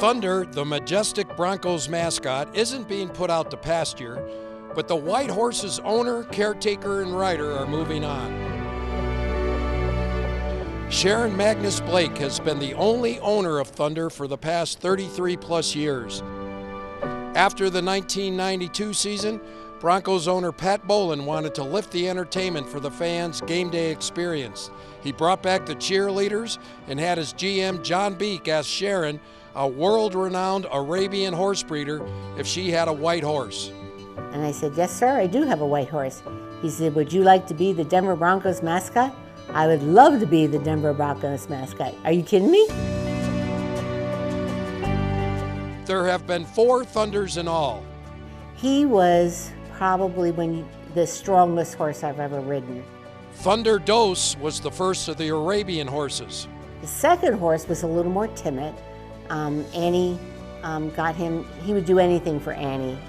Thunder, the majestic Broncos mascot, isn't being put out to pasture, but the white horse's owner, caretaker, and rider are moving on. Sharon Magness Blake has been the only owner of Thunder for the past 33 plus years. After the 1992 season, Broncos owner Pat Bowlen wanted to lift the entertainment for the fans' game day experience. He brought back the cheerleaders and had his GM John Beek ask Sharon, a world-renowned Arabian horse breeder, if she had a white horse. And I said, yes, sir, I do have a white horse. He said, would you like to be the Denver Broncos mascot? I would love to be the Denver Broncos mascot. Are you kidding me? There have been 4 Thunders in all. He was probably the strongest horse I've ever ridden. Thunder Dose was the first of the Arabian horses. The second horse was a little more timid. Annie got him, he would do anything for Annie,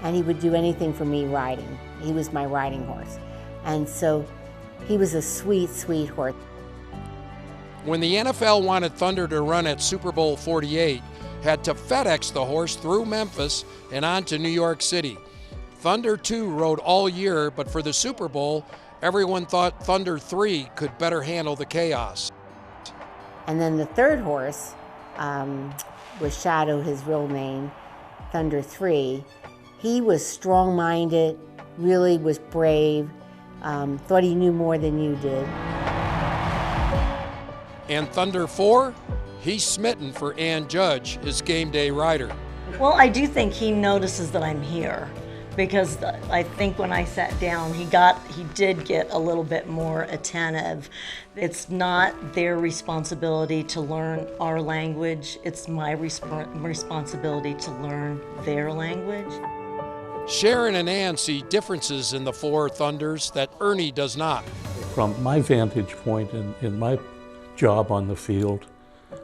and he would do anything for me riding. He was my riding horse. And so he was a sweet, sweet horse. When the NFL wanted Thunder to run at Super Bowl 48, had to FedEx the horse through Memphis and on to New York City. Thunder 2 rode all year, but for the Super Bowl, everyone thought Thunder 3 could better handle the chaos. And then the third horse was Shadow, his real name, Thunder 3. He was strong-minded, really was brave, thought he knew more than you did. And Thunder 4? He's smitten for Ann Judge, his game day rider. Well, I do think he notices that I'm here, because I think when I sat down, he did get a little bit more attentive. It's not their responsibility to learn our language. It's my responsibility to learn their language. Sharon and Ann see differences in the 4 Thunders that Ernie does not. From my vantage point in my job on the field,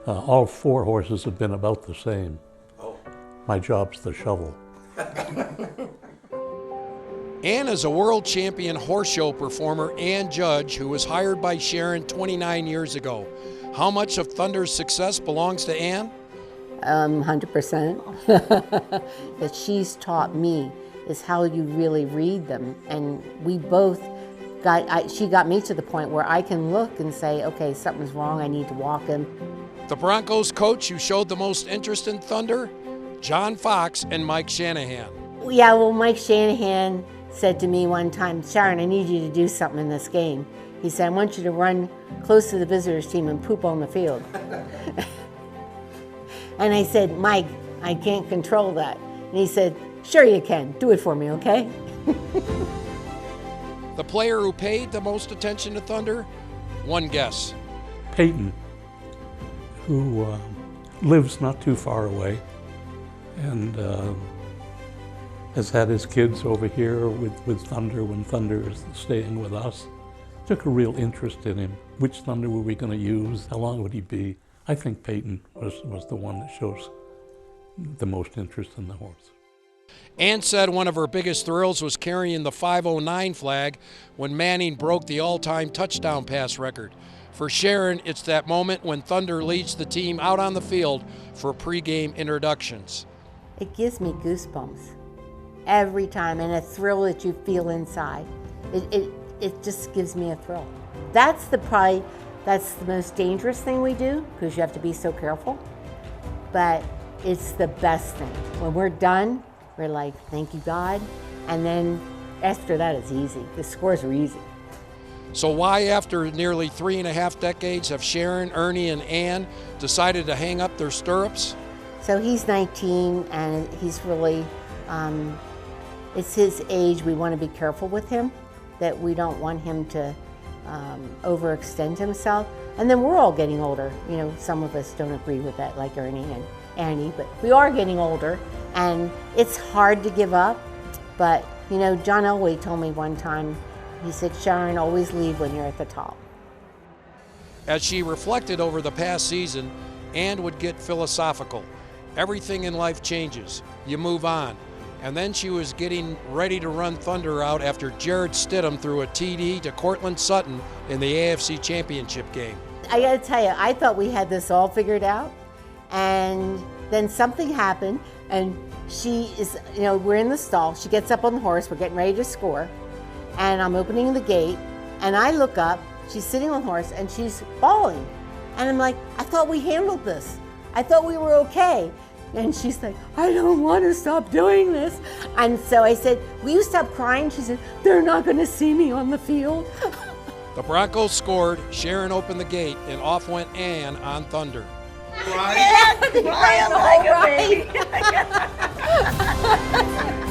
all 4 horses have been about the same. My job's the shovel. Ann is a world champion horse show performer, Ann Judge, who was hired by Sharon 29 years ago. How much of Thunder's success belongs to Ann? 100%. That she's taught me is how you really read them. And we both she got me to the point where I can look and say, okay, something's wrong, I need to walk him. The Broncos coach who showed the most interest in Thunder? John Fox and Mike Shanahan. Yeah, well, Mike Shanahan said to me one time, Sharon, I need you to do something in this game. He said, I want you to run close to the visitors team and poop on the field. And I said, Mike, I can't control that. And he said, sure you can. Do it for me, okay? The player who paid the most attention to Thunder? One guess. Peyton, who lives not too far away and has had his kids over here with Thunder when Thunder is staying with us. Took a real interest in him. Which Thunder were we going to use? How long would he be? I think Peyton was the one that shows the most interest in the horse. Ann said one of her biggest thrills was carrying the 509 flag when Manning broke the all-time touchdown pass record. For Sharon, it's that moment when Thunder leads the team out on the field for pregame introductions. It gives me goosebumps every time, and a thrill that you feel inside. It just gives me a thrill. That's the most dangerous thing we do, because you have to be so careful. But it's the best thing. When we're done, we're like, thank you, God. And then after that, it's easy. The scores are easy. So why, after nearly 3.5 decades, have Sharon, Ernie, and Ann decided to hang up their stirrups? So he's 19, and he's really, it's his age. We want to be careful with him, that we don't want him to overextend himself. And then we're all getting older. You know, some of us don't agree with that, like Ernie and Annie, but we are getting older, and it's hard to give up. But, you know, John Elway told me one time, he said, Sharon, always leave when you're at the top. As she reflected over the past season, Ann would get philosophical. Everything in life changes. You move on. And then she was getting ready to run Thunder out after Jared Stidham threw a TD to Cortland Sutton in the AFC Championship game. I gotta tell you, I thought we had this all figured out, and Then something happened, and she is, we're in the stall. She gets up on the horse. We're getting ready to score. And I'm opening the gate, and I look up. She's sitting on the horse, and she's bawling. And I'm like, I thought we handled this. I thought we were okay. And she's like, I don't want to stop doing this. And so I said, will you stop crying? She said, they're not going to see me on the field. The Broncos scored, Sharon opened the gate, and off went Ann on Thunder. Crying like a baby.